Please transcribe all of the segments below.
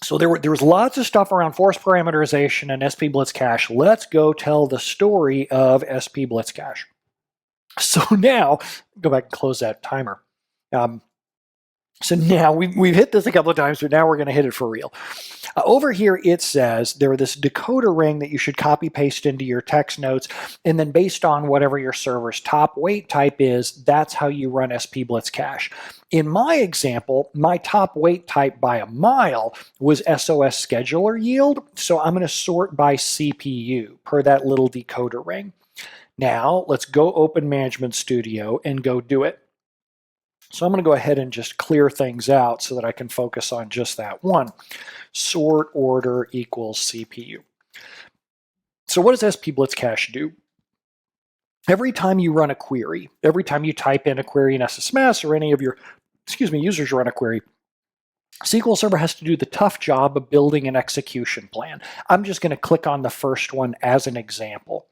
So there was lots of stuff around force parameterization and SP Blitz Cache. Let's go tell the story of SP Blitz Cache. So now, go back and close that timer. So now we've hit this a couple of times, but now we're going to hit it for real. Over here, it says there is this decoder ring that you should copy paste into your text notes, and then based on whatever your server's top weight type is, that's how you run SP Blitz Cache. In my example, my top weight type by a mile was SOS scheduler yield, so I'm going to sort by CPU per that little decoder ring. Now, let's go open Management Studio and go do it. So I'm going to go ahead and just clear things out so that I can focus on just that one. Sort order equals CPU. So what does SP Blitz Cache do? Every time you run a query, every time you type in a query in SSMS or any of your, users run a query, SQL Server has to do the tough job of building an execution plan. I'm just going to click on the first one as an example.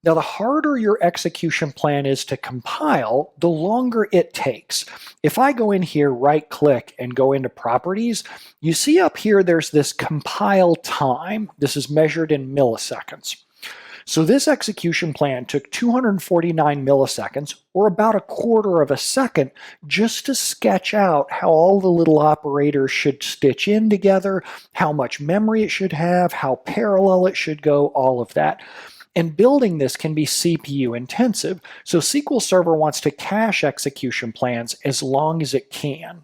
Now, the harder your execution plan is to compile, the longer it takes. If I go in here, right-click, and go into Properties, you see up here there's this compile time. This is measured in milliseconds. So this execution plan took 249 milliseconds, or about a quarter of a second, just to sketch out how all the little operators should stitch in together, how much memory it should have, how parallel it should go, all of that. And building this can be CPU intensive, so SQL Server wants to cache execution plans as long as it can.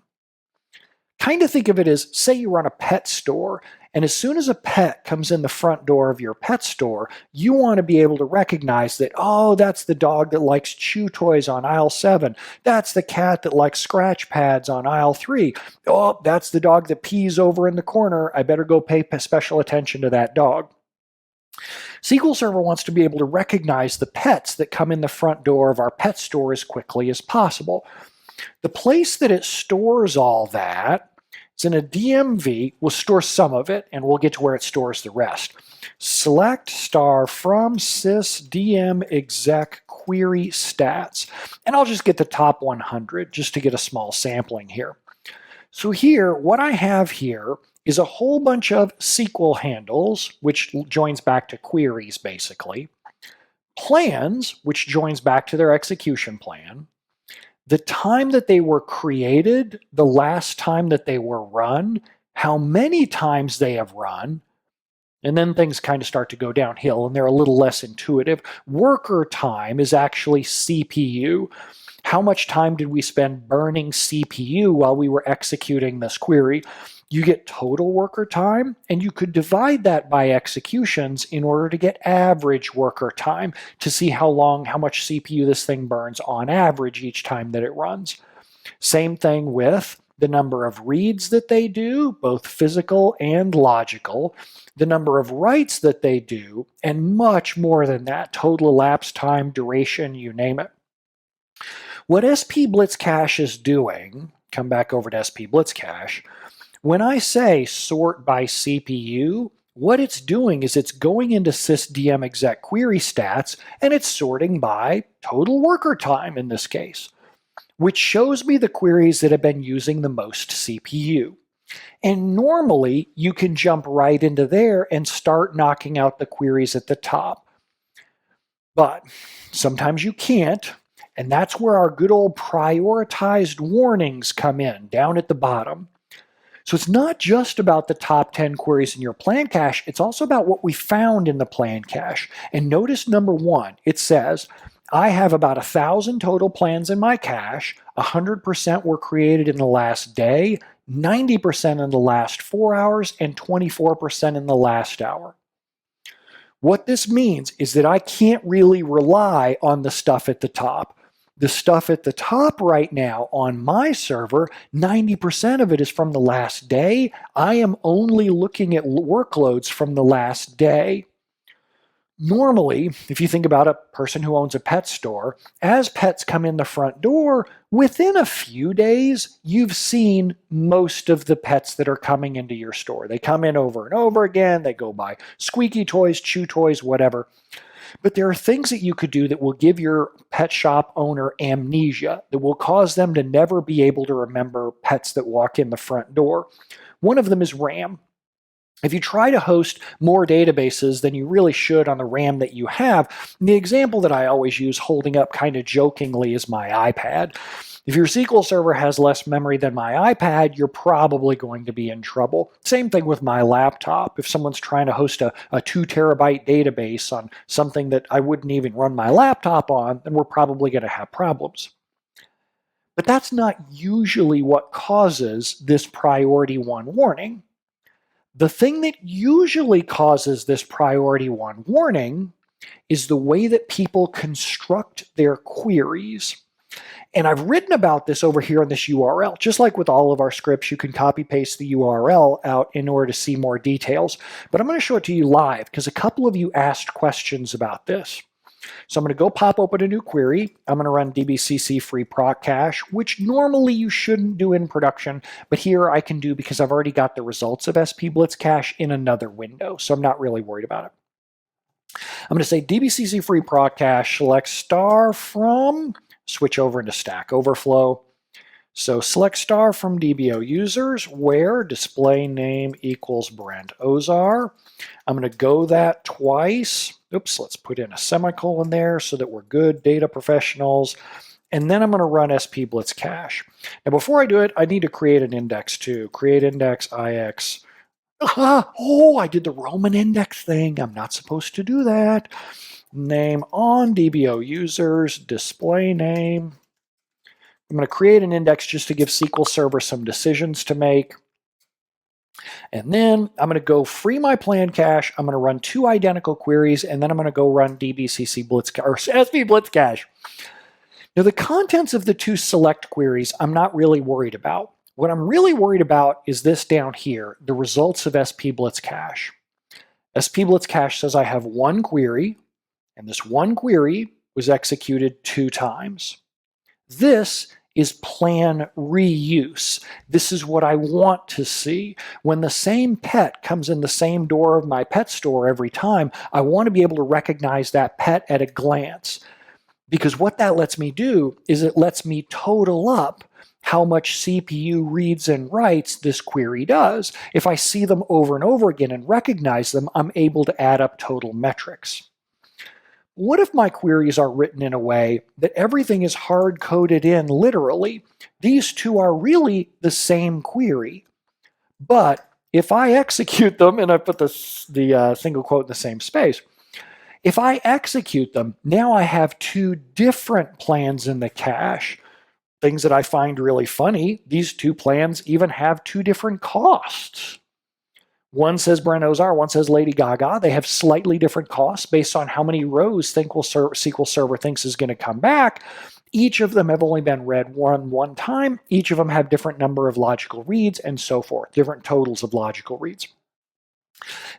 Kind of think of it as, say you run a pet store, and as soon as a pet comes in the front door of your pet store, you want to be able to recognize that, oh, that's the dog that likes chew toys on aisle 7. That's the cat that likes scratch pads on aisle 3. Oh, that's the dog that pees over in the corner. I better go pay special attention to that dog. SQL Server wants to be able to recognize the pets that come in the front door of our pet store as quickly as possible. The place that it stores all that is in a DMV. We'll store some of it, and we'll get to where it stores the rest. Select star from sysdm exec query stats. And I'll just get the top 100 just to get a small sampling here. So here, what I have here is a whole bunch of SQL handles, which joins back to queries, basically. Plans, which joins back to their execution plan. The time that they were created, the last time that they were run, how many times they have run, and then things kind of start to go downhill, and they're a little less intuitive. Worker time is actually CPU. How much time did we spend burning CPU while we were executing this query? You get total worker time, and you could divide that by executions in order to get average worker time to see how much CPU this thing burns on average each time that it runs. Same thing with the number of reads that they do, both physical and logical, the number of writes that they do, and much more than that, total elapsed time, duration, you name it. What SP Blitz Cache is doing, come back over to SP Blitz Cache, when I say sort by CPU, what it's doing is it's going into sysdm exec query stats, and it's sorting by total worker time in this case, which shows me the queries that have been using the most CPU. And normally, you can jump right into there and start knocking out the queries at the top. But sometimes you can't, and that's where our good old prioritized warnings come in, down at the bottom. So it's not just about the top 10 queries in your plan cache, it's also about what we found in the plan cache. And notice number 1, it says, I have about 1,000 total plans in my cache, 100% were created in the last day, 90% in the last 4 hours, and 24% in the last hour. What this means is that I can't really rely on the stuff at the top. The stuff at the top right now on my server, 90% of it is from the last day. I am only looking at workloads from the last day. Normally, if you think about a person who owns a pet store, as pets come in the front door, within a few days, you've seen most of the pets that are coming into your store. They come in over and over again. They go buy squeaky toys, chew toys, whatever. But there are things that you could do that will give your pet shop owner amnesia, that will cause them to never be able to remember pets that walk in the front door. One of them is RAM. If you try to host more databases than you really should on the RAM that you have, the example that I always use, holding up kind of jokingly, is my iPad. If your SQL server has less memory than my iPad, you're probably going to be in trouble. Same thing with my laptop. If someone's trying to host a 2 terabyte database on something that I wouldn't even run my laptop on, then we're probably going to have problems. But that's not usually what causes this priority 1 warning. The thing that usually causes this priority 1 warning is the way that people construct their queries. And I've written about this over here on this URL. Just like with all of our scripts, you can copy paste the URL out in order to see more details. But I'm going to show it to you live because a couple of you asked questions about this. So I'm going to go pop open a new query. I'm going to run dbcc free proc cache, which normally you shouldn't do in production, but here I can do because I've already got the results of SP Blitz cache in another window, so I'm not really worried about it. I'm going to say dbcc free proc cache, select star from, switch over into Stack Overflow. So select star from DBO users where display name equals Brent Ozar. I'm going to go that twice. Oops, let's put in a semicolon there so that we're good data professionals. And then I'm going to run SP Blitz cache. Now before I do it, I need to create an index too. Create index IX. Oh, I did the Roman index thing. I'm not supposed to do that. Name on DBO users, display name. I'm going to create an index just to give SQL Server some decisions to make. And then I'm going to go free my plan cache. I'm going to run 2 identical queries, and then I'm going to go run dbcc blitz or SP Blitz cache. Now, the contents of the 2 select queries, I'm not really worried about. What I'm really worried about is this down here, the results of SP Blitz cache. SP Blitz cache says I have 1 query, and this 1 query was executed 2 times. This is plan reuse. This is what I want to see. When the same pet comes in the same door of my pet store every time, I want to be able to recognize that pet at a glance. Because what that lets me do is it lets me total up how much CPU reads and writes this query does. If I see them over and over again and recognize them, I'm able to add up total metrics. What if my queries are written in a way that everything is hard-coded in literally? These 2 are really the same query. But if I execute them, and I put the single quote in the same space, if I execute them, now I have 2 different plans in the cache. Things that I find really funny, these 2 plans even have 2 different costs. One says Brent Ozar, one says Lady Gaga. They have slightly different costs based on how many rows SQL Server thinks is going to come back. Each of them have only been read one time. Each of them have different number of logical reads and so forth, different totals of logical reads.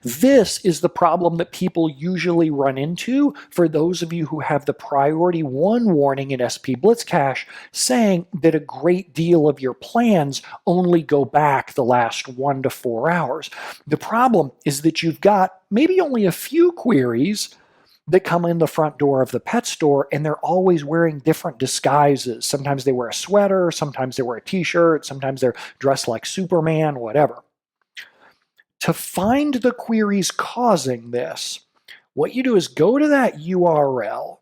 This is the problem that people usually run into for those of you who have the priority 1 warning in SP Blitz cache saying that a great deal of your plans only go back the last 1 to 4 hours. The problem is that you've got maybe only a few queries that come in the front door of the pet store, and they're always wearing different disguises. Sometimes they wear a sweater, sometimes they wear a t-shirt, sometimes they're dressed like Superman, whatever. To find the queries causing this, what you do is go to that URL,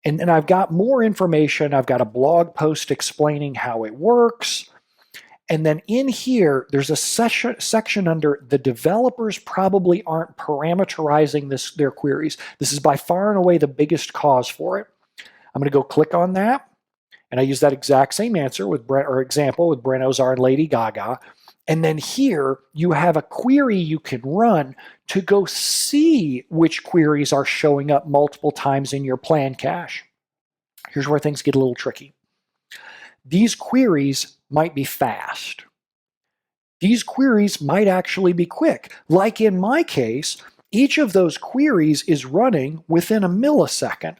and I've got more information. I've got a blog post explaining how it works. And then in here, there's a section under the developers probably aren't parameterizing their queries. This is by far and away the biggest cause for it. I'm going to go click on that, and I use that exact same answer with example with Brent Ozar and Lady Gaga. And then here you have a query you can run to go see which queries are showing up multiple times in your plan cache. Here's where things get a little tricky. These queries might be fast. These queries might actually be quick. Like in my case, each of those queries is running within a millisecond.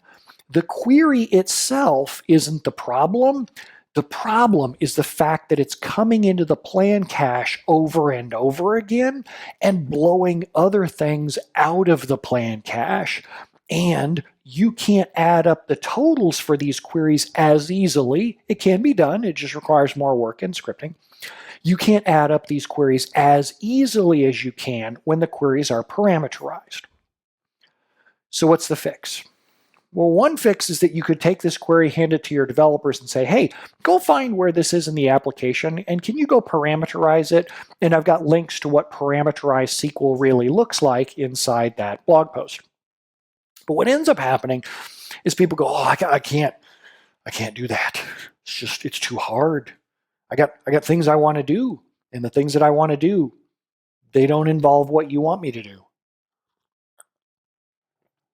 The query itself isn't the problem. The problem is the fact that it's coming into the plan cache over and over again and blowing other things out of the plan cache. And you can't add up the totals for these queries as easily. It can be done, it just requires more work and scripting. You can't add up these queries as easily as you can when the queries are parameterized. So what's the fix? Well, one fix is that you could take this query, hand it to your developers and say, hey, go find where this is in the application, and can you go parameterize it? And I've got links to what parameterized SQL really looks like inside that blog post. But what ends up happening is people go, oh, I can't do that. It's too hard. I got things I want to do, and the things that I want to do, they don't involve what you want me to do.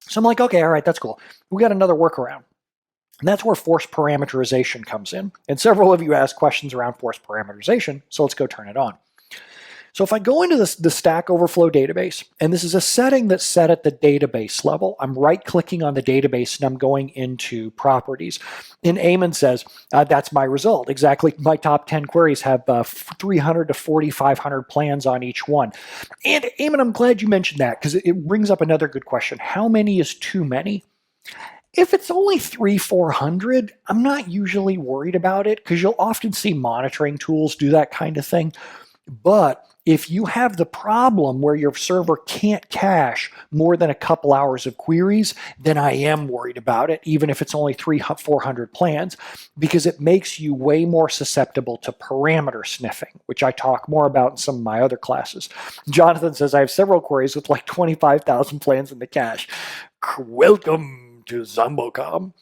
So I'm like, okay, all right, that's cool. We got another workaround. And that's where forced parameterization comes in. And several of you asked questions around forced parameterization, so let's go turn it on. So if I go into the Stack Overflow database, and this is a setting that's set at the database level, I'm right-clicking on the database and I'm going into properties. And Eamon says, that's my result. Exactly, my top 10 queries have 300 to 4,500 plans on each one. And Eamon, I'm glad you mentioned that because it brings up another good question. How many is too many? If it's only 300-400, I'm not usually worried about it because you'll often see monitoring tools do that kind of thing. But if you have the problem where your server can't cache more than a couple hours of queries, then I am worried about it, even if it's only 300-400 plans, because it makes you way more susceptible to parameter sniffing, which I talk more about in some of my other classes. Jonathan says, I have several queries with like 25,000 plans in the cache. Welcome to Zombocom.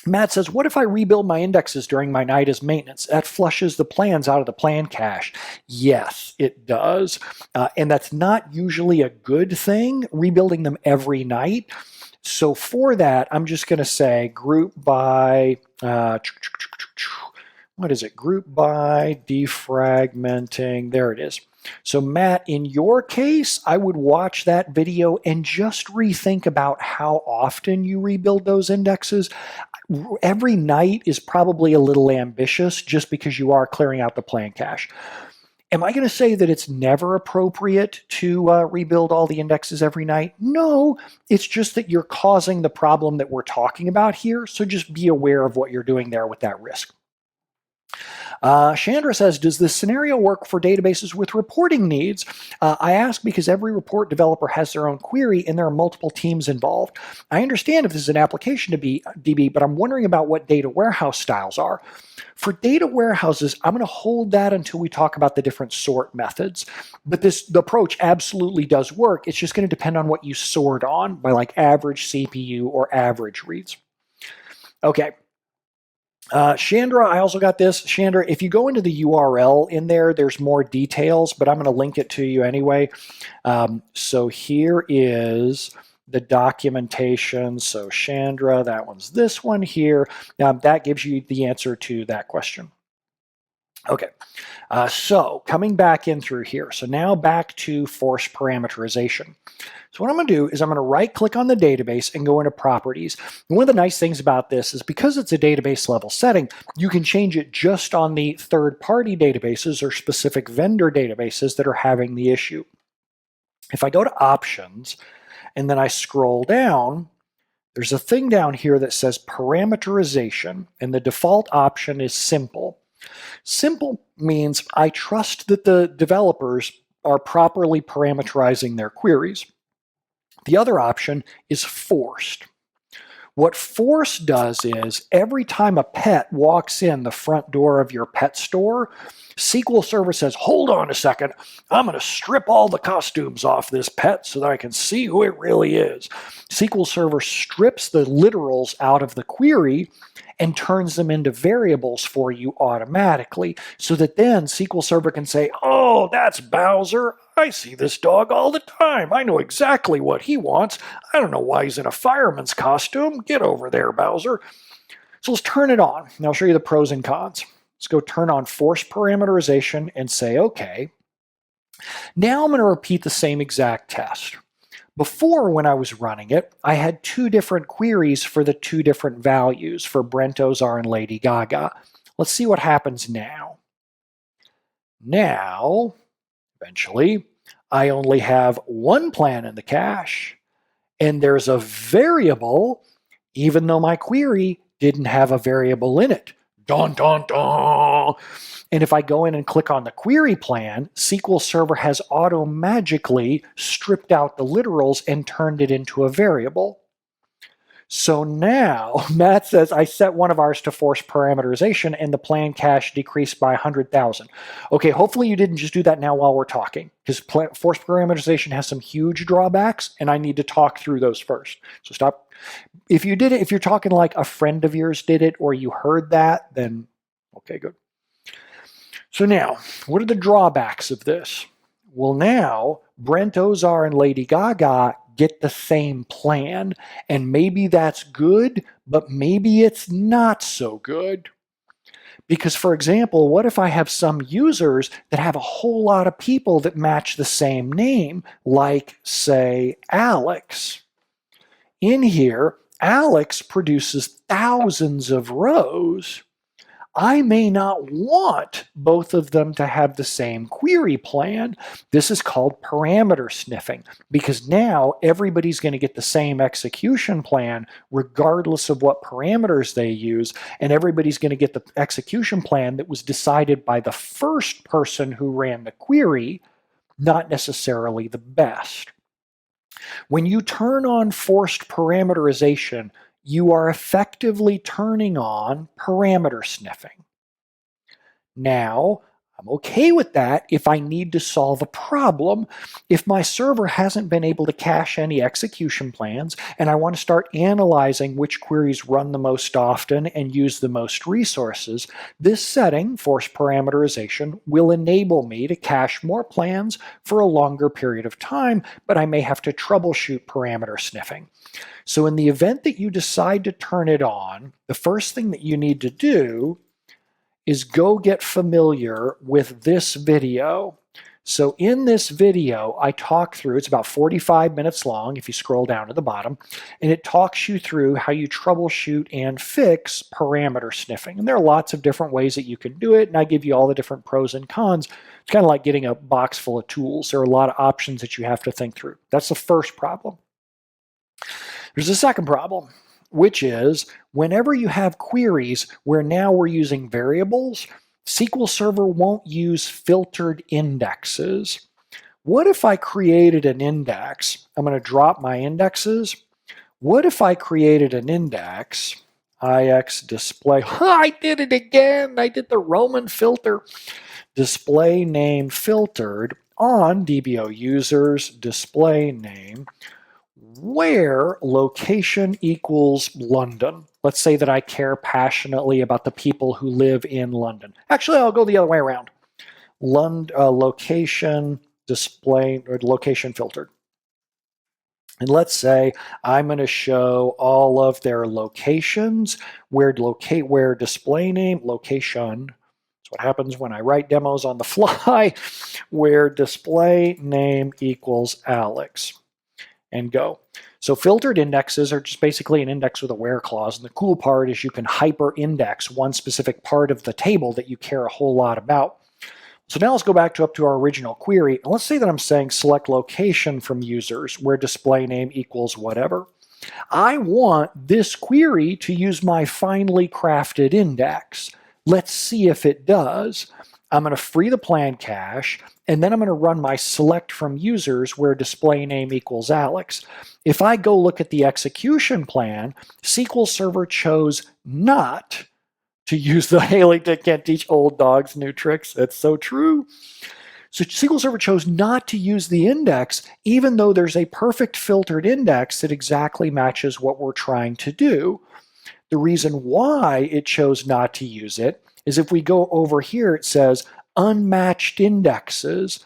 Matt says, what if I rebuild my indexes during my night as maintenance? That flushes the plans out of the plan cache. Yes, it does. And that's not usually a good thing, rebuilding them every night. So for that, I'm just going to say group by, what is it? Group by defragmenting. There it is. So Matt, in your case, I would watch that video and just rethink about how often you rebuild those indexes. Every night is probably a little ambitious just because you are clearing out the plan cache. Am I going to say that it's never appropriate to rebuild all the indexes every night? No, it's just that you're causing the problem that we're talking about here, so just be aware of what you're doing there with that risk. Chandra says, does this scenario work for databases with reporting needs? I ask because every report developer has their own query and there are multiple teams involved. I understand if this is an application to be DB, but I'm wondering about what data warehouse styles are. For data warehouses, I'm going to hold that until we talk about the different sort methods. But the approach absolutely does work. It's just going to depend on what you sort on by like average CPU or average reads. Okay. Chandra, I also got this. Chandra, if you go into the URL in there, there's more details, but I'm going to link it to you anyway. So here is the documentation. So Chandra, that one's this one here. That gives you the answer to that question. Okay, so coming back in through here. So now back to forced parameterization. So what I'm going to do is I'm going to right-click on the database and go into properties. And one of the nice things about this is because it's a database level setting, you can change it just on the third-party databases or specific vendor databases that are having the issue. If I go to options and then I scroll down, there's a thing down here that says parameterization, and the default option is simple. Simple means I trust that the developers are properly parameterizing their queries. The other option is forced. What forced does is every time a pet walks in the front door of your pet store, SQL Server says, hold on a second, I'm going to strip all the costumes off this pet so that I can see who it really is. SQL Server strips the literals out of the query and turns them into variables for you automatically so that then SQL Server can say, oh, that's Bowser. I see this dog all the time. I know exactly what he wants. I don't know why he's in a fireman's costume. Get over there, Bowser. So let's turn it on. And I'll show you the pros and cons. Let's go turn on forced parameterization and say, okay. Now I'm going to repeat the same exact test. Before, when I was running it, I had two different queries for the two different values for Brent, Ozar, and Lady Gaga. Let's see what happens now. Now, eventually, I only have one plan in the cache, and there's a variable, even though my query didn't have a variable in it. Dun, dun, dun. And if I go in and click on the query plan, SQL Server has auto-magically stripped out the literals and turned it into a variable. So now Matt says, I set one of ours to force parameterization and the plan cache decreased by 100,000. Okay, hopefully you didn't just do that now while we're talking, because force parameterization has some huge drawbacks and I need to talk through those first. So stop. If you did it, if you're talking like a friend of yours did it or you heard that, then okay, good. So now, what are the drawbacks of this? Well, now Brent, Ozar, and Lady Gaga get the same plan, and maybe that's good, but maybe it's not so good. Because, for example, what if I have some users that have a whole lot of people that match the same name, like, say, Alex? In here, Alex produces thousands of rows. I may not want both of them to have the same query plan. This is called parameter sniffing, because now everybody's going to get the same execution plan regardless of what parameters they use, and everybody's going to get the execution plan that was decided by the first person who ran the query, not necessarily the best. When you turn on forced parameterization, you are effectively turning on parameter sniffing. Now, I'm okay with that if I need to solve a problem. If my server hasn't been able to cache any execution plans and I want to start analyzing which queries run the most often and use the most resources, this setting, force parameterization, will enable me to cache more plans for a longer period of time, but I may have to troubleshoot parameter sniffing. So in the event that you decide to turn it on, the first thing that you need to do is go get familiar with this video. So in this video, I talk through, it's about 45 minutes long if you scroll down to the bottom, and it talks you through how you troubleshoot and fix parameter sniffing. And there are lots of different ways that you can do it, and I give you all the different pros and cons. It's kind of like getting a box full of tools. There are a lot of options that you have to think through. That's the first problem. There's a second problem, which is whenever you have queries where now we're using variables, SQL Server won't use filtered indexes. What if I created an index? I'm going to drop my indexes. What if I created an index, ix display, I did it again, I did the Roman filter, display name filtered on DBO users, display name, where location equals London. Let's say that I care passionately about the people who live in London. Actually, I'll go the other way around. Location display or location filtered. And let's say I'm going to show all of their locations where display name location. That's what happens when I write demos on the fly, where display name equals Alex. And go. So filtered indexes are just basically an index with a where clause. And the cool part is you can hyper-index one specific part of the table that you care a whole lot about. So now let's go back up to our original query. And let's say that I'm saying select location from users where display name equals whatever. I want this query to use my finely crafted index. Let's see if it does. I'm going to free the plan cache, and then I'm going to run my select from users where display name equals Alex. If I go look at the execution plan, SQL Server chose not to use the Haley can't teach old dogs new tricks. That's so true. So SQL Server chose not to use the index, even though there's a perfect filtered index that exactly matches what we're trying to do. The reason why it chose not to use it is if we go over here, it says unmatched indexes.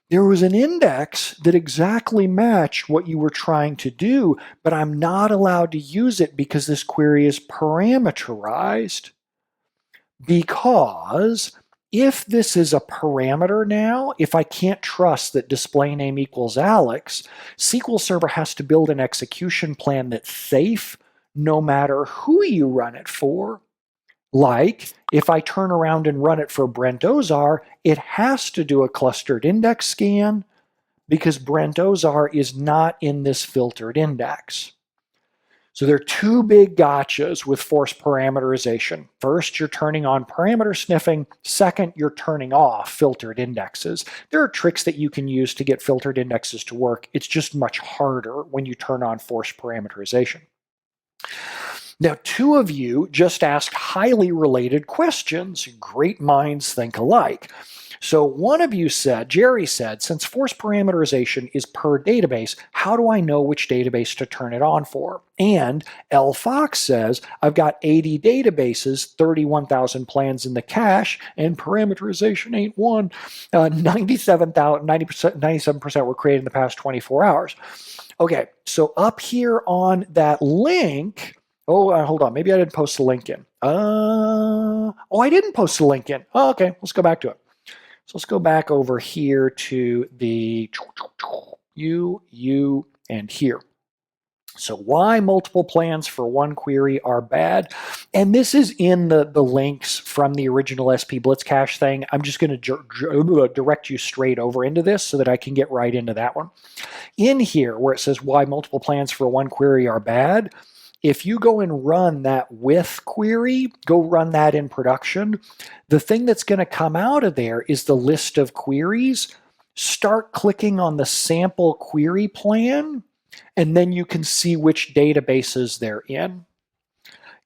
There was an index that exactly matched what you were trying to do, but I'm not allowed to use it because this query is parameterized. Because if this is a parameter now, if I can't trust that display name equals Alex, SQL Server has to build an execution plan that's safe no matter who you run it for. Like, if I turn around and run it for Brent Ozar, it has to do a clustered index scan, because Brent Ozar is not in this filtered index. So there are two big gotchas with force parameterization. First, you're turning on parameter sniffing. Second, you're turning off filtered indexes. There are tricks that you can use to get filtered indexes to work. It's just much harder when you turn on force parameterization. Now, two of you just asked highly related questions. Great minds think alike. So one of you said, Jerry said, since force parameterization is per database, how do I know which database to turn it on for? And L. Fox says, I've got 80 databases, 31,000 plans in the cache, and parameterization ain't one. 97% were created in the past 24 hours. Okay, so up here on that link, hold on, maybe I didn't post the link in. I didn't post the link in. Oh, okay, let's go back to it. So let's go back over here to the you, and here. So why multiple plans for one query are bad. And this is in the links from the original SP Blitz Cache thing. I'm just going to direct you straight over into this so that I can get right into that one. In here, where it says why multiple plans for one query are bad, if you go and run that with query, go run that in production, the thing that's going to come out of there is the list of queries. Start clicking on the sample query plan, and then you can see which databases they're in.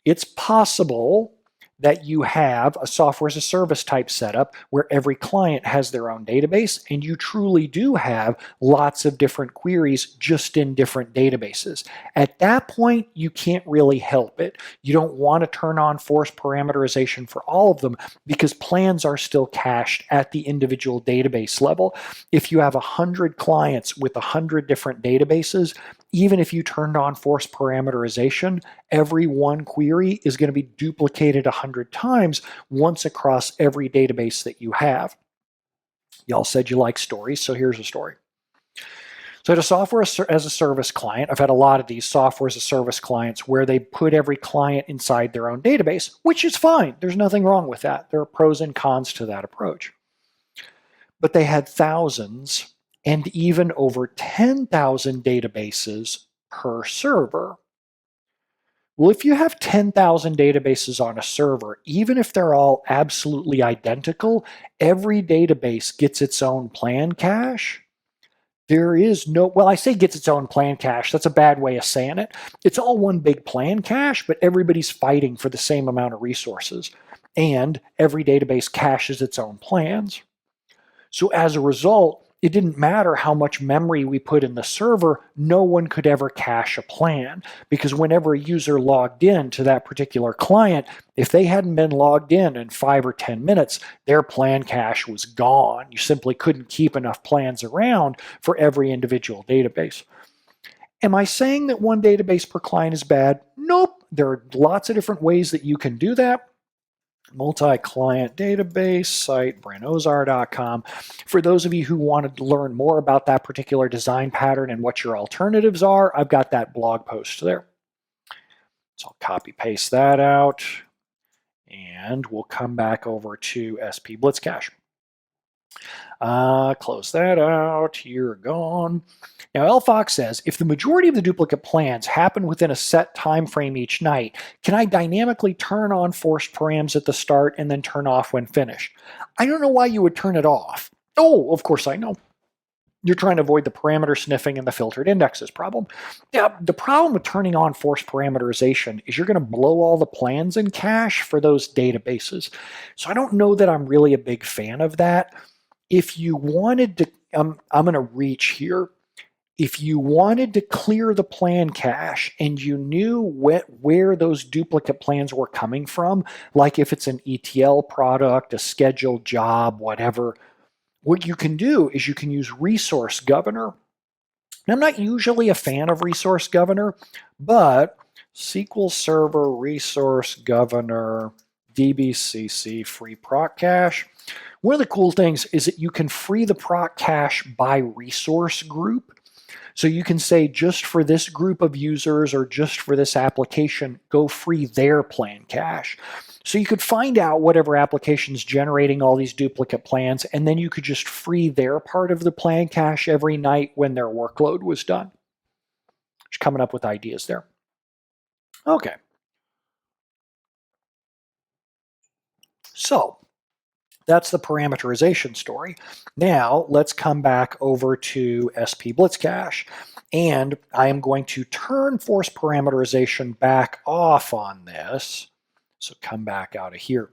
It's possible that you have a software as a service type setup where every client has their own database, and you truly do have lots of different queries just in different databases. At that point, you can't really help it. You don't want to turn on force parameterization for all of them because plans are still cached at the individual database level. If you have 100 clients with 100 different databases, even if you turned on force parameterization, every one query is going to be duplicated 100 times once across every database that you have. Y'all said you like stories, so here's a story. So I had a software as a service client. I've had a lot of these software as a service clients where they put every client inside their own database, which is fine. There's nothing wrong with that. There are pros and cons to that approach. But they had thousands and even over 10,000 databases per server. Well, if you have 10,000 databases on a server, even if they're all absolutely identical, every database gets its own plan cache. There is no, well, I say gets its own plan cache. That's a bad way of saying it. It's all one big plan cache, but everybody's fighting for the same amount of resources. And every database caches its own plans. So as a result, it didn't matter how much memory we put in the server, no one could ever cache a plan, because whenever a user logged in to that particular client, if they hadn't been logged in 5 or 10 minutes, their plan cache was gone. You simply couldn't keep enough plans around for every individual database. Am I saying that one database per client is bad? Nope. There are lots of different ways that you can do that. Multi-client database site, brentozar.com. For those of you who wanted to learn more about that particular design pattern and what your alternatives are, I've got that blog post there. So I'll copy paste that out, and we'll come back over to SP Blitz Cache. Close that out. You're gone. Now, L. Fox says, if the majority of the duplicate plans happen within a set time frame each night, can I dynamically turn on forced params at the start and then turn off when finished? I don't know why you would turn it off. Oh, of course I know. You're trying to avoid the parameter sniffing and the filtered indexes problem. Yeah, the problem with turning on forced parameterization is you're going to blow all the plans in cache for those databases. So I don't know that I'm really a big fan of that. If you wanted to, I'm going to reach here. If you wanted to clear the plan cache and you knew where those duplicate plans were coming from, like if it's an ETL product, a scheduled job, whatever, what you can do is you can use Resource Governor. Now, I'm not usually a fan of Resource Governor, but SQL Server Resource Governor DBCC free proc cache. One of the cool things is that you can free the proc cache by resource group. So you can say just for this group of users or just for this application, go free their plan cache. So you could find out whatever application's generating all these duplicate plans, and then you could just free their part of the plan cache every night when their workload was done. Just coming up with ideas there. Okay. So that's the parameterization story. Now let's come back over to SP Blitz Cache. And I am going to turn force parameterization back off on this. So come back out of here.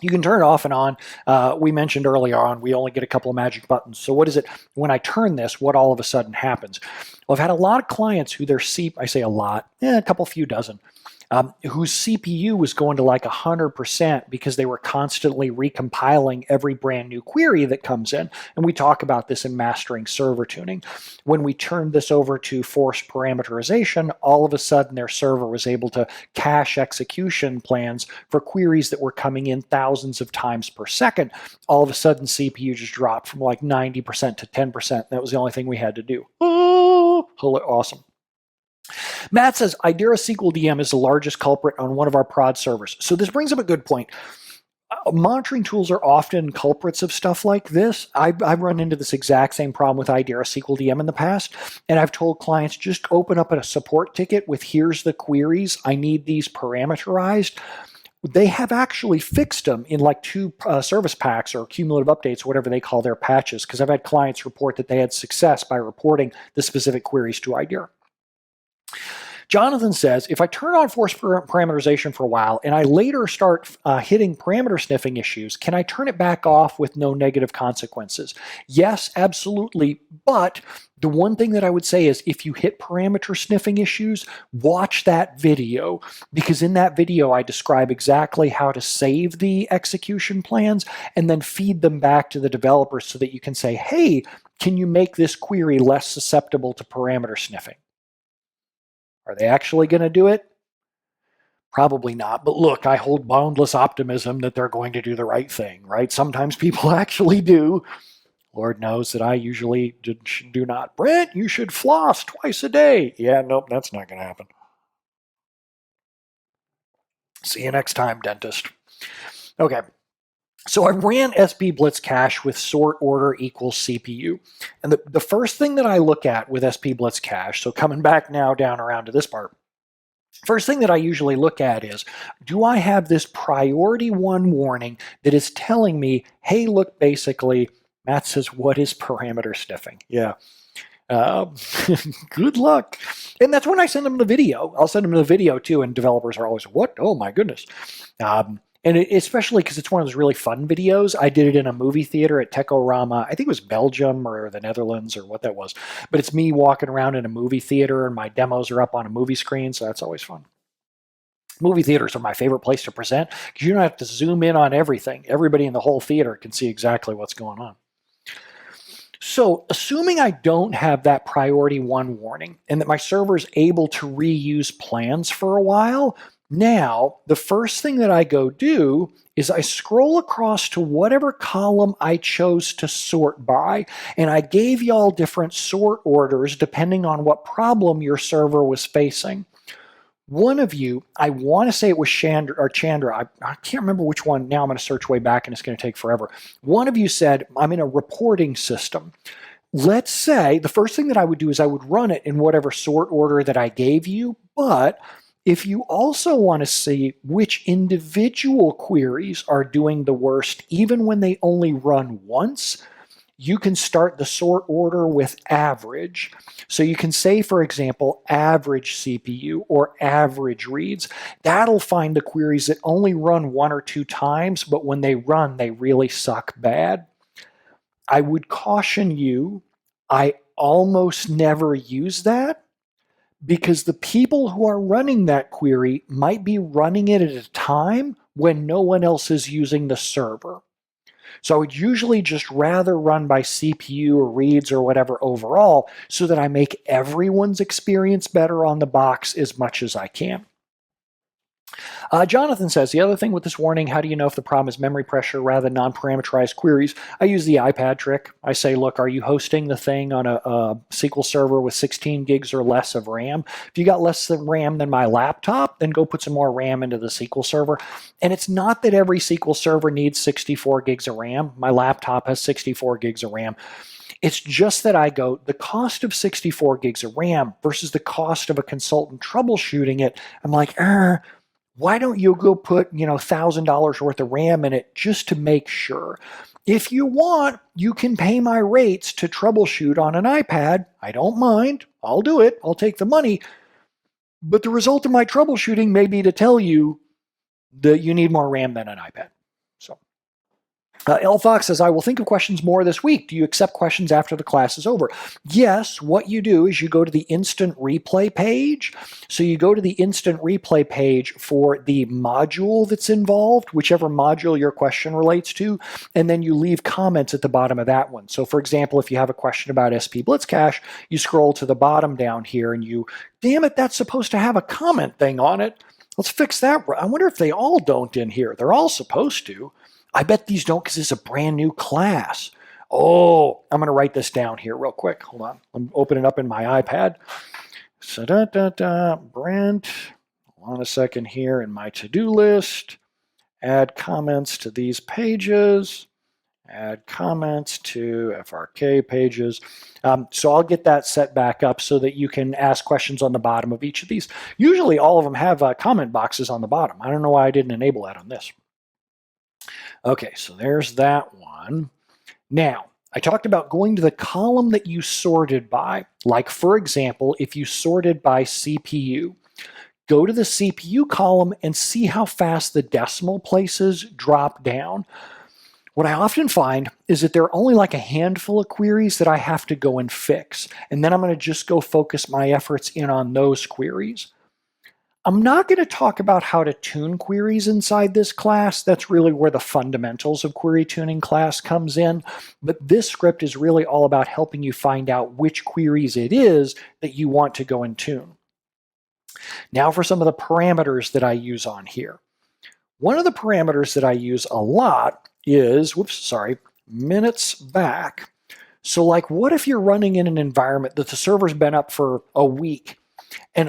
You can turn it off and on. We mentioned earlier on, we only get a couple of magic buttons. So what is it, when I turn this, what all of a sudden happens? Well, I've had a lot of clients who I say a lot, a couple few dozen, whose CPU was going to like 100% because they were constantly recompiling every brand new query that comes in. And we talk about this in mastering server tuning. When we turned this over to forced parameterization, all of a sudden their server was able to cache execution plans for queries that were coming in thousands of times per second. All of a sudden CPU just dropped from like 90% to 10%. That was the only thing we had to do. Oh, awesome. Matt says, Idera SQL DM is the largest culprit on one of our prod servers. So this brings up a good point. Monitoring tools are often culprits of stuff like this. I've run into this exact same problem with Idera SQL DM in the past, and I've told clients, just open up a support ticket with, here's the queries, I need these parameterized. They have actually fixed them in like 2 service packs or cumulative updates, whatever they call their patches, because I've had clients report that they had success by reporting the specific queries to Idera. Jonathan says, if I turn on force parameterization for a while and I later start hitting parameter sniffing issues, can I turn it back off with no negative consequences? Yes, absolutely. But the one thing that I would say is, if you hit parameter sniffing issues, watch that video, because in that video I describe exactly how to save the execution plans and then feed them back to the developers so that you can say, hey, can you make this query less susceptible to parameter sniffing? Are they actually going to do it? Probably not. But look, I hold boundless optimism that they're going to do the right thing, right? Sometimes people actually do. Lord knows that I usually do not. Brent, you should floss twice a day. Yeah, nope, that's not going to happen. See you next time, dentist. Okay. So I ran SP Blitz Cache with sort order equals CPU. And the first thing that I look at with SP Blitz Cache, so coming back now down around to this part, first thing that I usually look at is, do I have this priority 1 warning that is telling me, hey, look, basically, Matt says, what is parameter sniffing? Yeah. Good luck. And that's when I send them the video. I'll send them the video too, and developers are always, what? Oh my goodness. And especially because it's one of those really fun videos. I did it in a movie theater at Tekorama. I think it was Belgium or the Netherlands or what that was. But it's me walking around in a movie theater, and my demos are up on a movie screen, so that's always fun. Movie theaters are my favorite place to present because you don't have to zoom in on everything. Everybody in the whole theater can see exactly what's going on. So assuming I don't have that priority 1 warning and that my server is able to reuse plans for a while, now the first thing that I go do is I scroll across to whatever column I chose to sort by, and I gave y'all different sort orders depending on what problem your server was facing. One of you, I want to say it was Chandra, I can't remember which one. Now I'm going to search way back and it's going to take forever. One of you said, I'm in a reporting system. Let's say the first thing that I would do is I would run it in whatever sort order that I gave you, but if you also want to see which individual queries are doing the worst, even when they only run once, you can start the sort order with average. So you can say, for example, average CPU or average reads. That'll find the queries that only run 1 or 2 times, but when they run, they really suck bad. I would caution you, I almost never use that, because the people who are running that query might be running it at a time when no one else is using the server. So I would usually just rather run by CPU or reads or whatever overall, so that I make everyone's experience better on the box as much as I can. Jonathan says, the other thing with this warning, how do you know if the problem is memory pressure rather than non-parameterized queries? I use the iPad trick. I say, look, are you hosting the thing on a SQL server with 16 gigs or less of RAM? If you got less than RAM than my laptop, then go put some more RAM into the SQL server. And it's not that every SQL server needs 64 gigs of RAM. My laptop has 64 gigs of RAM. It's just that I go, the cost of 64 gigs of RAM versus the cost of a consultant troubleshooting it. I'm like, why don't you go put, $1,000 worth of RAM in it just to make sure? If you want, you can pay my rates to troubleshoot on an iPad. I don't mind. I'll do it. I'll take the money. But the result of my troubleshooting may be to tell you that you need more RAM than an iPad. So L Fox says, I will think of questions more this week. Do you accept questions after the class is over? Yes, what you do is you go to the instant replay page. So you go to the instant replay page for the module that's involved, whichever module your question relates to, and then you leave comments at the bottom of that one. So for example, if you have a question about SP Blitz Cache, you scroll to the bottom down here and you, damn it, that's supposed to have a comment thing on it. Let's fix that. I wonder if they all don't in here. They're all supposed to. I bet these don't because it's a brand new class. Oh, I'm going to write this down here real quick. Hold on. I'm opening it up in my iPad. So Brent, hold on a second here in my to-do list. Add comments to these pages. Add comments to FRK pages. So I'll get that set back up so that you can ask questions on the bottom of each of these. Usually all of them have comment boxes on the bottom. I don't know why I didn't enable that on this. Okay, so there's that one. Now, I talked about going to the column that you sorted by. Like, for example, if you sorted by CPU, go to the CPU column and see how fast the decimal places drop down. What I often find is that there are only like a handful of queries that I have to go and fix. And then I'm going to just go focus my efforts in on those queries. I'm not going to talk about how to tune queries inside this class. That's really where the fundamentals of query tuning class comes in. But this script is really all about helping you find out which queries it is that you want to go and tune. Now for some of the parameters that I use on here. One of the parameters that I use a lot is, minutes back. So like, what if you're running in an environment that the server's been up for a week? And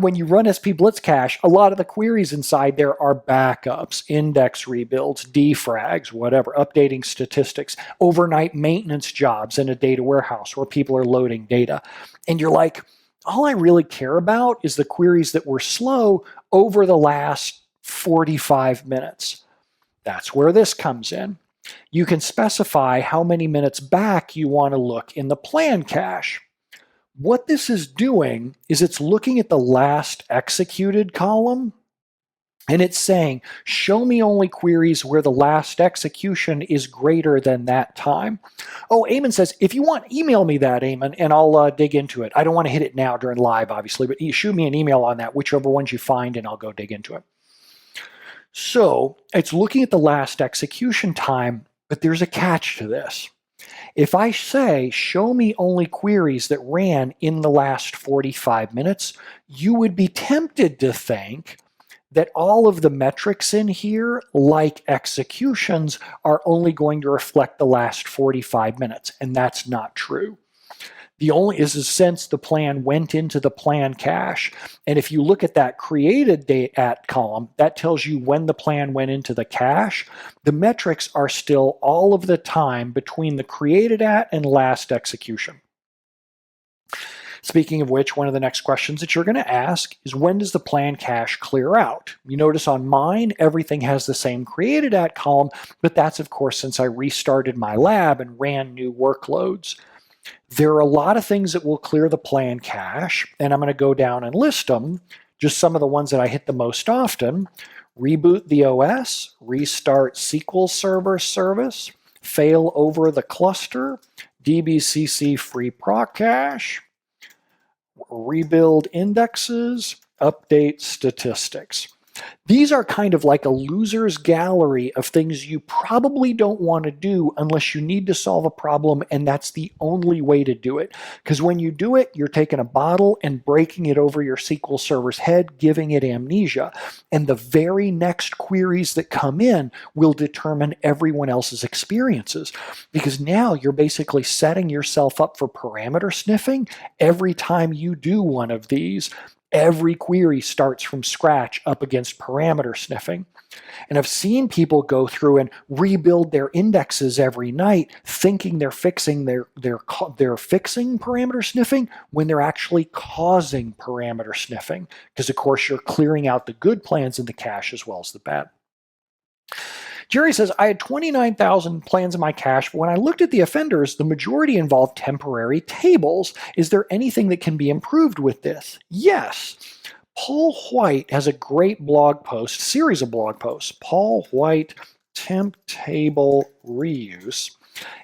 when you run SP Blitz Cache, a lot of the queries inside there are backups, index rebuilds, defrags, whatever, updating statistics, overnight maintenance jobs in a data warehouse where people are loading data. And you're like, all I really care about is the queries that were slow over the last 45 minutes. That's where this comes in. You can specify how many minutes back you want to look in the plan cache. What this is doing is it's looking at the last executed column and it's saying, show me only queries where the last execution is greater than that time. Oh, Eamon says, if you want, email me that, Eamon, and I'll dig into it. I don't want to hit it now during live, obviously, but you shoot me an email on that, whichever ones you find, and I'll go dig into it. So it's looking at the last execution time, but there's a catch to this. If I say, show me only queries that ran in the last 45 minutes, you would be tempted to think that all of the metrics in here, like executions, are only going to reflect the last 45 minutes, and that's not true. The only is since the plan went into the plan cache. And if you look at that created date at column, that tells you when the plan went into the cache. The metrics are still all of the time between the created at and last execution. Speaking of which, one of the next questions that you're going to ask is, when does the plan cache clear out? You notice on mine, everything has the same created at column, but that's of course since I restarted my lab and ran new workloads. There are a lot of things that will clear the plan cache, and I'm going to go down and list them, just some of the ones that I hit the most often. Reboot the OS, restart SQL Server service, fail over the cluster, DBCC free proc cache, rebuild indexes, update statistics. These are kind of like a loser's gallery of things you probably don't want to do unless you need to solve a problem, and that's the only way to do it. Because when you do it, you're taking a bottle and breaking it over your SQL server's head, giving it amnesia. And the very next queries that come in will determine everyone else's experiences. Because now you're basically setting yourself up for parameter sniffing every time you do one of these. Every query starts from scratch up against parameter sniffing. And I've seen people go through and rebuild their indexes every night thinking they're fixing they're fixing parameter sniffing when they're actually causing parameter sniffing, because of course you're clearing out the good plans in the cache as well as the bad. Jerry says, I had 29,000 plans in my cache, but when I looked at the offenders, the majority involved temporary tables. Is there anything that can be improved with this? Yes. Paul White has a great blog post, series of blog posts, Paul White temp table reuse.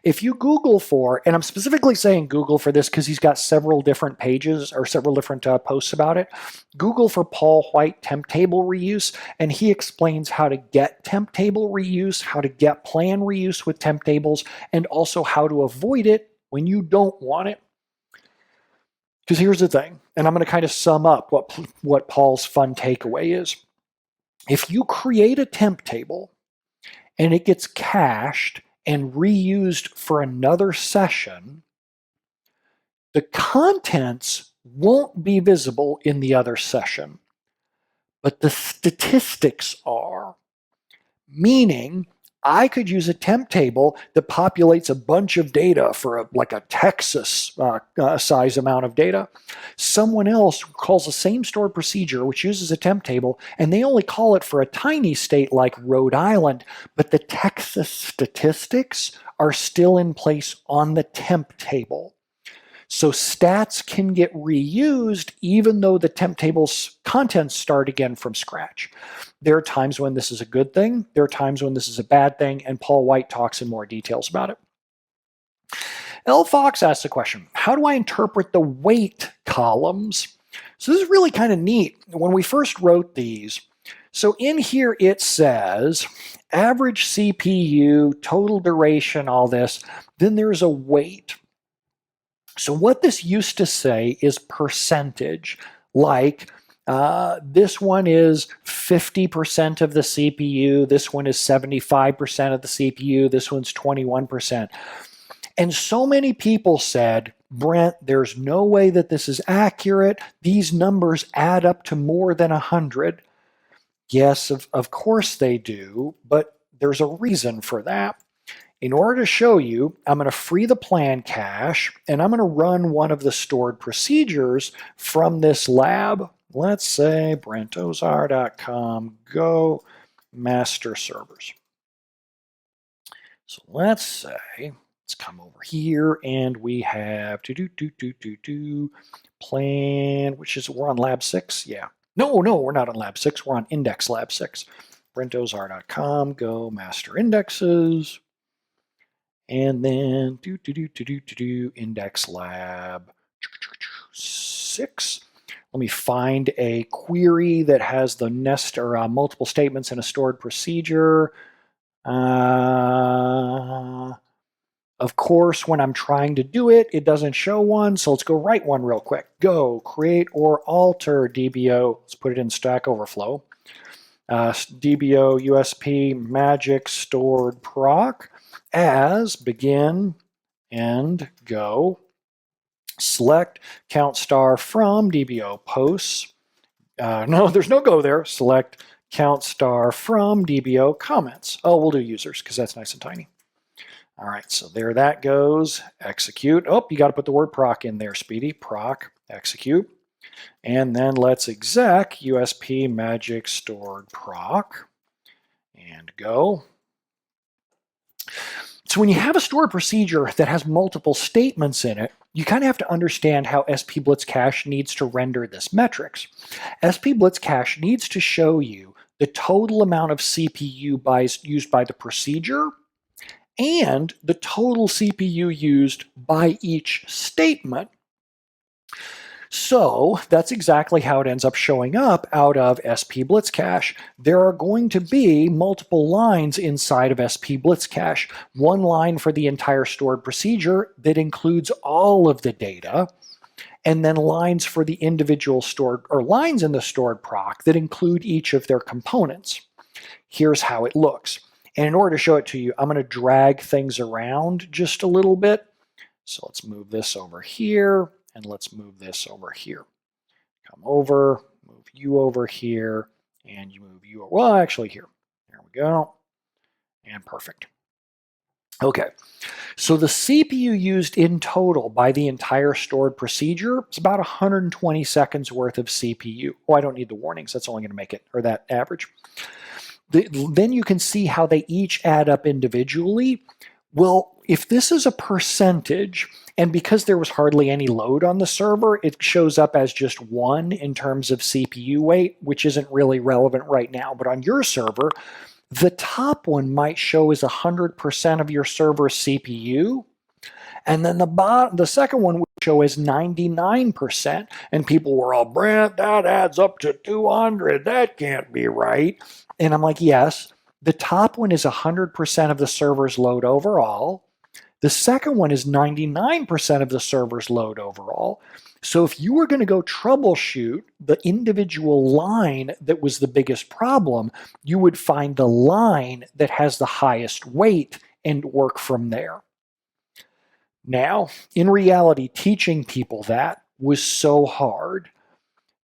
If you Google for, and I'm specifically saying Google for this because he's got several different pages or several different posts about it, Google for Paul White temp table reuse, and he explains how to get temp table reuse, how to get plan reuse with temp tables, and also how to avoid it when you don't want it. Because here's the thing, and I'm going to kind of sum up what Paul's fun takeaway is. If you create a temp table and it gets cached and reused for another session, the contents won't be visible in the other session, but the statistics are. Meaning, I could use a temp table that populates a bunch of data for like a Texas size amount of data. Someone else calls the same stored procedure, which uses a temp table, and they only call it for a tiny state like Rhode Island, but the Texas statistics are still in place on the temp table. So stats can get reused even though the temp table's contents start again from scratch. There are times when this is a good thing. There are times when this is a bad thing, and Paul White talks in more details about it. L. Fox asks a question, how do I interpret the weight columns? So this is really kind of neat. When we first wrote these, so in here it says average CPU, total duration, all this, then there's a weight. So what this used to say is percentage, like this one is 50% of the CPU, this one is 75% of the CPU, this one's 21%. And so many people said, Brent, there's no way that this is accurate. These numbers add up to more than 100. Yes, of course they do, but there's a reason for that. In order to show you, I'm going to free the plan cache, and I'm going to run one of the stored procedures from this lab. Let's say BrentOzar.com, go master servers. So let's say, let's come over here, and we have plan, which is, we're on lab 6, yeah. No, we're not on lab 6, we're on index lab 6. BrentOzar.com, go master indexes. And then index lab 6. Let me find a query that has the nest or multiple statements in a stored procedure. Of course, when I'm trying to do it, it doesn't show one. So let's go write one real quick. Go create or alter DBO. Let's put it in Stack Overflow. DBO USP magic stored proc as begin end go. Select count star from DBO posts. No, there's no go there. Select count star from DBO comments. Oh, we'll do users because that's nice and tiny. All right, so there that goes. Execute. Oh, you got to put the word proc in there, Speedy. Proc, execute. And then let's exec USP magic stored proc and go. So when you have a stored procedure that has multiple statements in it, you kind of have to understand how SP Blitz Cache needs to render this metrics. SP Blitz Cache needs to show you the total amount of CPU used by the procedure and the total CPU used by each statement. So that's exactly how it ends up showing up out of SP Blitz Cache. There are going to be multiple lines inside of SP Blitz Cache. One line for the entire stored procedure that includes all of the data, and then lines for the individual stored, or lines in the stored proc that include each of their components. Here's how it looks. And in order to show it to you, I'm going to drag things around just a little bit. So let's move this over here, and let's move this over here. Come over, move you over here, and you move you over. Well, actually here. There we go. And perfect. Okay, so the CPU used in total by the entire stored procedure is about 120 seconds worth of CPU. Oh, I don't need the warnings. That's only going to make it, or that average. Then you can see how they each add up individually. Well, if this is a percentage, and because there was hardly any load on the server, it shows up as just 1 in terms of CPU weight, which isn't really relevant right now. But on your server, the top one might show as 100% of your server's CPU, and then the second one would show as 99%. And people were all, Brent, that adds up to 200. That can't be right. And I'm like, yes, the top one is 100% of the server's load overall. The second one is 99% of the server's load overall. So if you were going to go troubleshoot the individual line that was the biggest problem, you would find the line that has the highest weight and work from there. Now, in reality, teaching people that was so hard.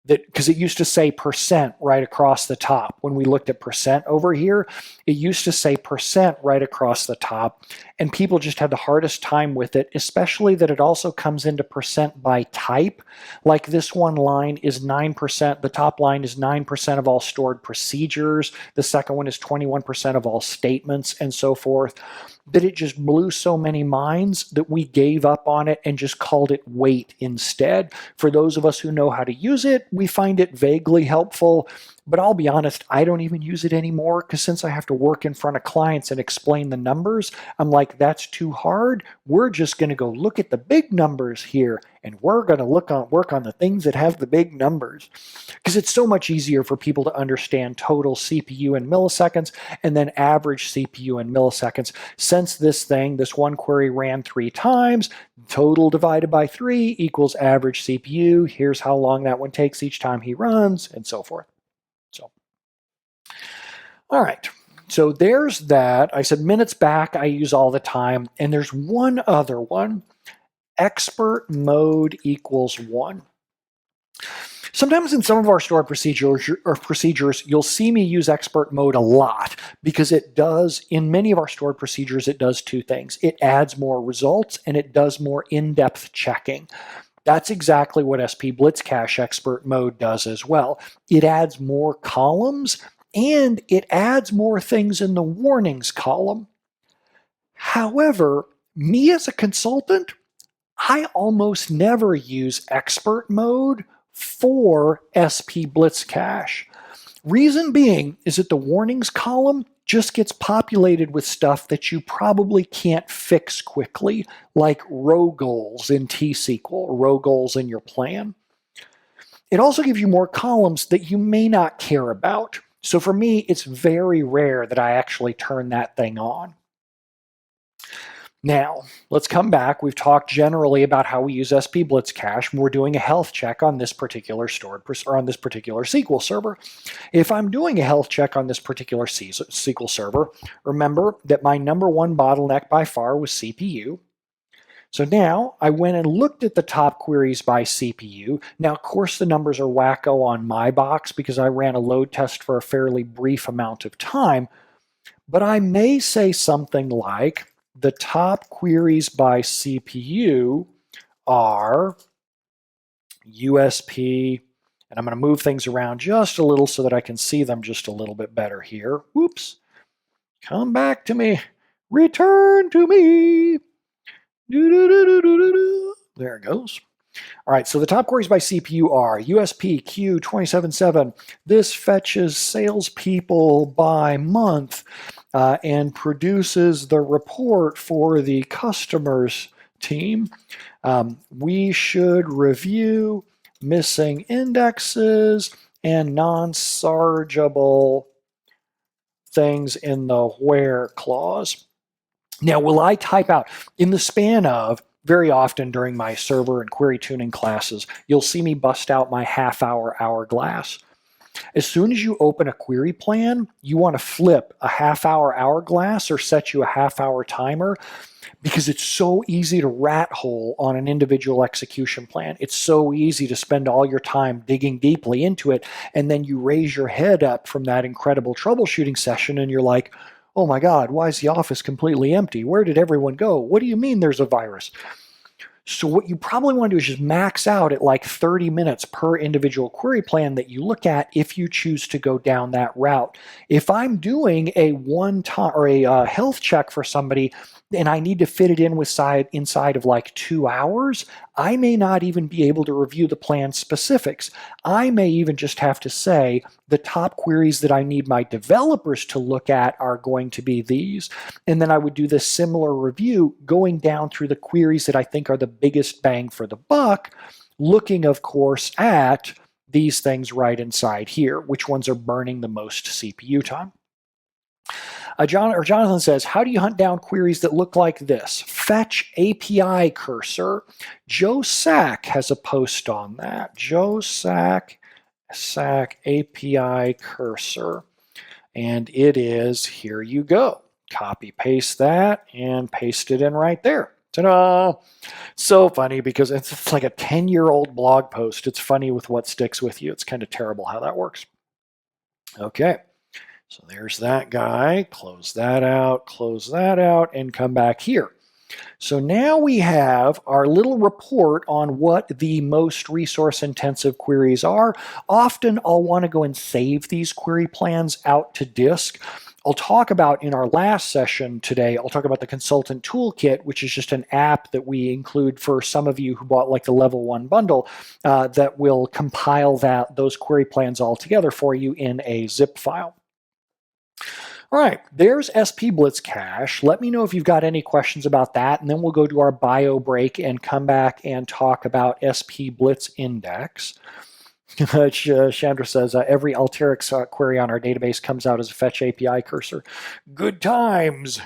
Because it used to say percent right across the top. When we looked at percent over here, it used to say percent right across the top, and people just had the hardest time with it, especially that it also comes into percent by type. Like this one line is 9%, the top line is 9% of all stored procedures, the second one is 21% of all statements, and so forth, that it just blew so many minds that we gave up on it and just called it weight instead. For those of us who know how to use it, we find it vaguely helpful, but I'll be honest, I don't even use it anymore because since I have to work in front of clients and explain the numbers, I'm like, that's too hard. We're just going to go look at the big numbers here, and we're going to work on the things that have the big numbers, because it's so much easier for people to understand total CPU in milliseconds and then average CPU in milliseconds. Since this one query ran 3 times, total divided by 3 equals average CPU. Here's how long that one takes each time he runs, and so forth. So, all right. So there's that. I said minutes back I use all the time. And there's one other one. Expert mode equals 1. Sometimes in some of our stored procedures, you'll see me use expert mode a lot because it does, in many of our stored procedures, it does 2 things. It adds more results and it does more in-depth checking. That's exactly what SP Blitz Cache expert mode does as well. It adds more columns and it adds more things in the warnings column. However, me as a consultant, I almost never use expert mode for SP Blitz Cache. Reason being is that the warnings column just gets populated with stuff that you probably can't fix quickly, like row goals in T-SQL, row goals in your plan. It also gives you more columns that you may not care about. So for me, it's very rare that I actually turn that thing on. Now, let's come back. We've talked generally about how we use SP Blitz Cache, and we're doing a health check on this particular SQL server. If I'm doing a health check on this particular SQL server, remember that my number 1 bottleneck by far was CPU. So now I went and looked at the top queries by CPU. Now, of course, the numbers are wacko on my box because I ran a load test for a fairly brief amount of time, but I may say something like, the top queries by CPU are USP, and I'm going to move things around just a little so that I can see them just a little bit better here. Whoops. Come back to me. Return to me. There it goes. All right, so the top queries by CPU are USP Q277. This fetches salespeople by month and produces the report for the customers team. We should review missing indexes, and non-sargeable things in the where clause. Now, will I type out in the span of very often during my server and query tuning classes, you'll see me bust out my half-hour hourglass. As soon as you open a query plan, you want to flip a half-hour hourglass or set you a half-hour timer because it's so easy to rat hole on an individual execution plan. It's so easy to spend all your time digging deeply into it, and then you raise your head up from that incredible troubleshooting session and you're like, oh my God, why is the office completely empty? Where did everyone go? What do you mean there's a virus? So what you probably want to do is just max out at like 30 minutes per individual query plan that you look at if you choose to go down that route. If I'm doing a one-time or a health check for somebody and I need to fit it in inside of like 2 hours, I may not even be able to review the plan specifics. I may even just have to say the top queries that I need my developers to look at are going to be these. And then I would do this similar review going down through the queries that I think are the biggest bang for the buck, looking, of course, at these things right inside here, which ones are burning the most CPU time. Jonathan says, how do you hunt down queries that look like this? Fetch API cursor. Joe Sack has a post on that. Joe Sack API cursor. And it is, here you go. Copy paste that and paste it in right there. Ta-da! So funny because it's like a 10-year-old blog post. It's funny with what sticks with you. It's kind of terrible how that works. Okay. So there's that guy, close that out, and come back here. So now we have our little report on what the most resource-intensive queries are. Often I'll want to go and save these query plans out to disk. I'll talk about in our last session today, I'll talk about the Consultant Toolkit, which is just an app that we include for some of you who bought like the level 1 bundle that will compile those query plans all together for you in a zip file. All right, there's SP Blitz Cache. Let me know if you've got any questions about that, and then we'll go to our bio break and come back and talk about SP Blitz Index. Chandra says, every Alteryx query on our database comes out as a fetch API cursor. Good times.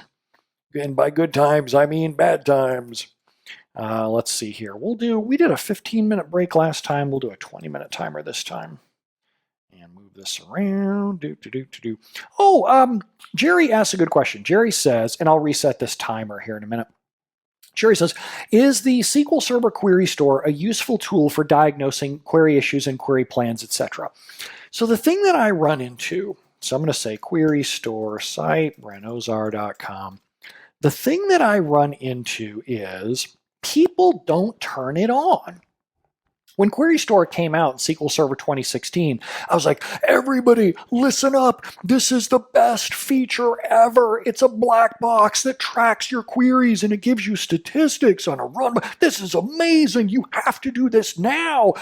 And by good times, I mean bad times. Let's see here. We did a 15-minute break last time. We'll do a 20-minute timer this time. And move this around. Oh, Jerry asks a good question. Jerry says, and I'll reset this timer here in a minute. Jerry says, is the SQL Server Query Store a useful tool for diagnosing query issues and query plans, etc.? So the thing that I run into, so I'm going to say query store site, brentozar.com. The thing that I run into is people don't turn it on. When Query Store came out in SQL Server 2016, I was like, everybody, listen up. This is the best feature ever. It's a black box that tracks your queries and it gives you statistics on a run. This is amazing. You have to do this now.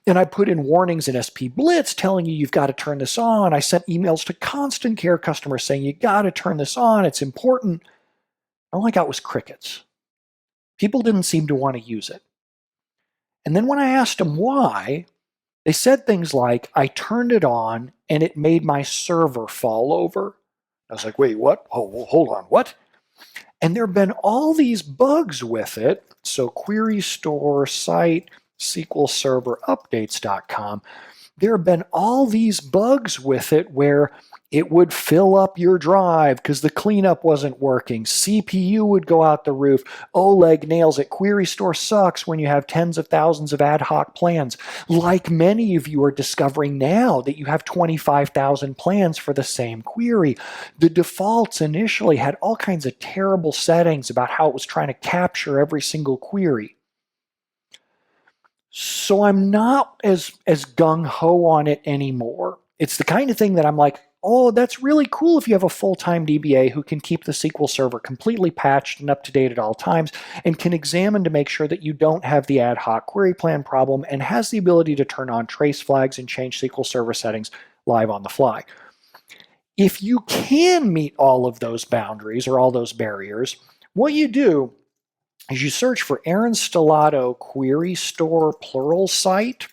And I put in warnings in SP Blitz telling you you've got to turn this on. I sent emails to Constant Care customers saying you got to turn this on. It's important. All I got was crickets. People didn't seem to want to use it. And then when I asked them why, they said things like, I turned it on and it made my server fall over. I was like, wait, what? Oh, hold on, what? And there have been all these bugs with it. So Query Store site, SQL Server Updates.com. There have been all these bugs with it where it would fill up your drive because the cleanup wasn't working. CPU would go out the roof. Oleg nails it. Query Store sucks when you have tens of thousands of ad hoc plans. Like many of you are discovering now that you have 25,000 plans for the same query. The defaults initially had all kinds of terrible settings about how it was trying to capture every single query. So I'm not as gung-ho on it anymore. It's the kind of thing that I'm like, oh, that's really cool if you have a full-time DBA who can keep the SQL Server completely patched and up to date at all times and can examine to make sure that you don't have the ad hoc query plan problem and has the ability to turn on trace flags and change SQL Server settings live on the fly. If you can meet all of those boundaries or all those barriers, what you do is you search for Aaron Stellato Query Store plural site.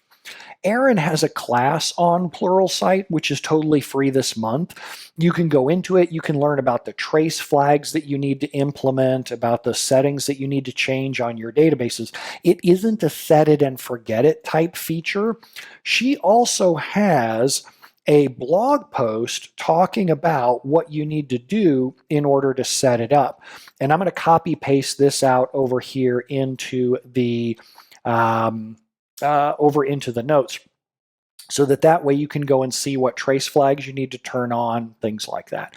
Aaron has a class on Pluralsight, which is totally free this month. You can go into it. You can learn about the trace flags that you need to implement, about the settings that you need to change on your databases. It isn't a set it and forget it type feature. She also has a blog post talking about what you need to do in order to set it up. And I'm going to copy paste this out over here into the notes, so that way you can go and see what trace flags you need to turn on, things like that.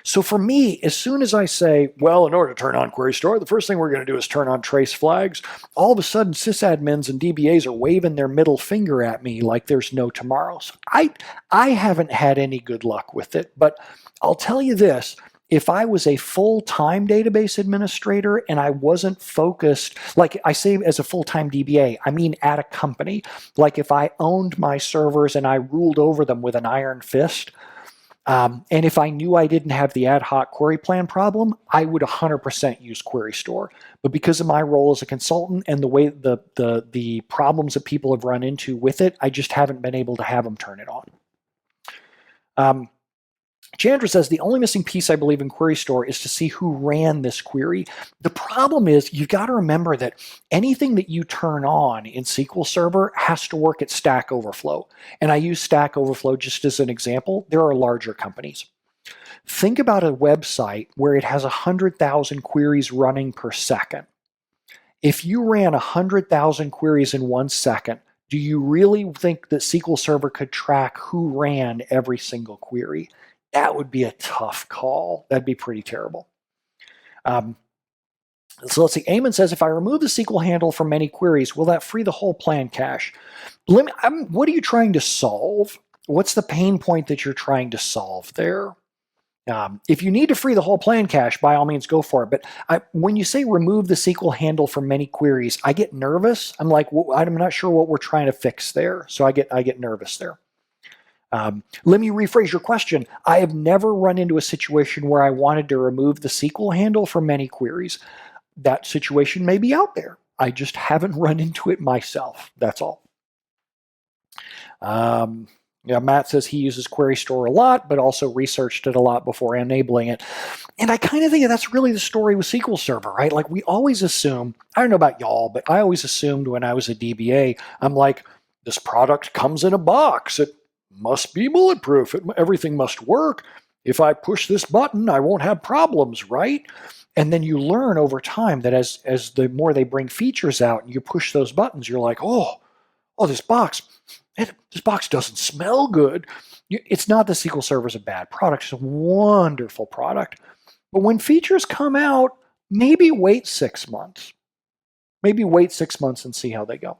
So for me, as soon as I say, well, in order to turn on Query Store, the first thing we're going to do is turn on trace flags, all of a sudden sysadmins and DBAs are waving their middle finger at me like there's no tomorrow. So I haven't had any good luck with it, but I'll tell you this. If I was a full-time database administrator and I wasn't focused, like I say as a full-time DBA, I mean at a company, like if I owned my servers and I ruled over them with an iron fist, and if I knew I didn't have the ad hoc query plan problem, I would 100% use Query Store. But because of my role as a consultant and the way the problems that people have run into with it, I just haven't been able to have them turn it on. Chandra says, the only missing piece I believe in Query Store is to see who ran this query. The problem is you've got to remember that anything that you turn on in SQL Server has to work at Stack Overflow. And I use Stack Overflow just as an example. There are larger companies. Think about a website where it has 100,000 queries running per second. If you ran 100,000 queries in 1 second, do you really think that SQL Server could track who ran every single query? That would be a tough call. That'd be pretty terrible. So let's see. Eamon says, if I remove the SQL handle from many queries, will that free the whole plan cache? What are you trying to solve? What's the pain point that you're trying to solve there? If you need to free the whole plan cache, by all means, go for it. But when you say remove the SQL handle from many queries, I get nervous. I'm like, well, I'm not sure what we're trying to fix there. So I get nervous there. Let me rephrase your question. I have never run into a situation where I wanted to remove the SQL handle from many queries. That situation may be out there. I just haven't run into it myself. That's all. Matt says he uses Query Store a lot, but also researched it a lot before enabling it. And I kind of think that's really the story with SQL Server, right? Like we always assume, I don't know about y'all, but I always assumed when I was a DBA, I'm like, this product comes in a box. It must be bulletproof. Everything must work. If I push this button, I won't have problems, right? And then you learn over time that as the more they bring features out and you push those buttons, you're like, oh, this box doesn't smell good. It's not that SQL Server is a bad product. It's a wonderful product. But when features come out, maybe wait 6 months. Maybe wait 6 months and see how they go.